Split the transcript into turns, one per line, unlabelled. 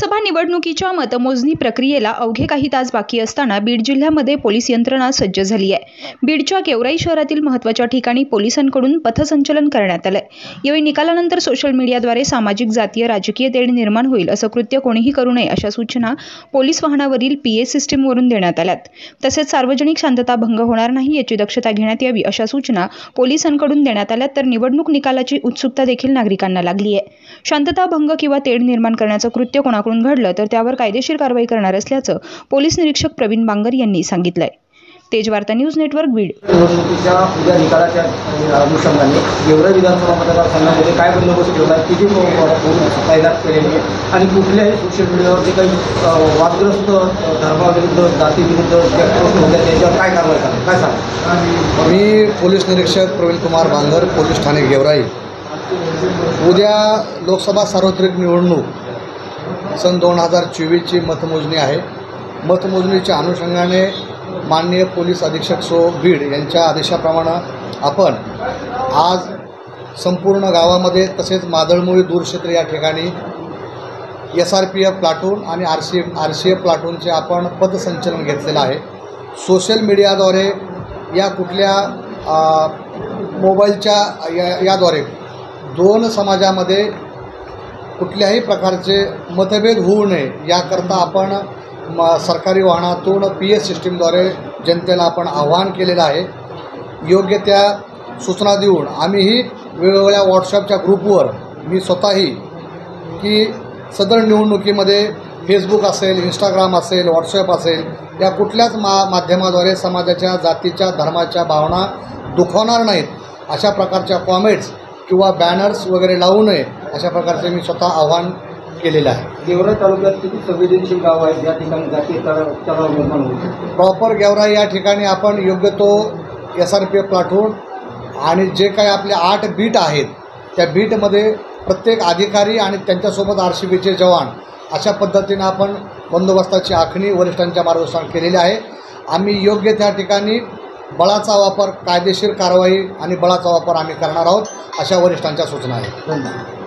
लोकसभा निवडणुकीच्या मतमोजणी प्रक्रियेला अवघे काही तास बाकी असताना बीड जिल्ह्यामध्ये पोलीस यंत्रणा सज्ज झाली आहे। बीडच्या गेवराई शहरातील महत्त्वाच्या ठिकाणी पोलिसांकडून पथसंचलन करण्यात आले। यावेळी निकालानंतर सोशल मीडियाद्वारे सामाजिक जातीय राजकीय तेढ निर्माण होईल असं कृत्य कोणीही करू नये अशा सूचना पोलीस वाहनावरील पीए सिस्टीमवरून देण्यात आल्यात। तसेच सार्वजनिक शांतता भंग होणार नाही याची दक्षता घेण्यात यावी अशा सूचना पोलिसांकडून देण्यात आल्यात। तर निवडणूक निकालाची उत्सुकता देखील नागरिकांना लागली आहे। शांतता भंग किंवा तेढ निर्माण करण्याचं कृत्य कोणाकडून घडलं तर त्यावर कायदेशीर कारवाई करणार असल्याचं पोलीस निरीक्षक प्रवीण बांगर यांनी सांगितलंय। Tejvarta news network Beed.
निवडणुकीच्या उद्या निकालाच्या अनुषंगाने गेवराई विधानसभा मतदारसंघामध्ये काय बंदोबस्त ठेवला आहे, किती पोलीस तैनात केलेले आणि कुठल्याही सोशल मीडियावर जे काही वादग्रस्त धर्माविरुद्ध जातीविरुद्ध पोस्ट होत्या त्याच्यावर काय कारवाई करणार, काय सांगा?
मी पोलीस निरीक्षक प्रवीण कुमार बांगर, पोलीस ठाणे गेवराई। उद्या लोकसभा सार्वत्रिक निवडणूक सन 2024ची मतमोजणी आहे। मतमोजणीच्या अनुषंगाने माननीय पोलीस अधीक्षक सो बीड यांच्या आदेशाप्रमाणे आपण आज संपूर्ण गावामध्ये तसेच मादळमोळी दूरक्षेत्र या ठिकाणी SRPF प्लाटून आणि RCF प्लाटूनचे आपण पथसंचलन घेतलेलं आहे। सोशल मीडियाद्वारे या कुठल्या मोबाईलच्या याद्वारे दोन समाजामध्ये कुठल्याही प्रकारचे मतभेद होऊ नये याकरता आपण सरकारी वाहनातून पीए सिस्टीमद्वारे जनतेला आपण आवाहन केलेलं आहे। योग्य त्या सूचना देऊन आम्हीही वेगवेगळ्या व्हॉट्सअपच्या ग्रुपवर मी स्वतःही की सदर निवडणुकीमध्ये फेसबुक असेल, इंस्टाग्राम असेल, व्हॉट्सअप असेल या कुठल्याच माध्यमाद्वारे समाजाच्या जातीच्या धर्माच्या भावना दुखावणार नाहीत अशा प्रकारच्या कॉमेंट्स किंवा बॅनर्स वगैरे लावू नये अशा प्रकारचे मी स्वतः आवाहन केलेलं आहे।
गेवराई तालुक्यात किती संवेदनशील गाव आहेत ज्या ठिकाणी जातीय तणाव निर्माण होतो?
प्रॉपर गेवराई या ठिकाणी आपण योग्य तो SRPF प्लाटून आणि जे काही आपले 8 बीट आहेत त्या बीटमध्ये प्रत्येक अधिकारी आणि त्यांच्यासोबत RCBचे जवान अशा पद्धतीनं आपण बंदोबस्ताची आखणी वरिष्ठांच्या मार्गदर्शनात केलेली आहे। आम्ही योग्य त्या ठिकाणी बळाचा वापर, कायदेशीर कारवाई आणि बळाचा वापर आम्ही करणार आहोत अशा वरिष्ठांच्या सूचना आहेत।
धन्यवाद।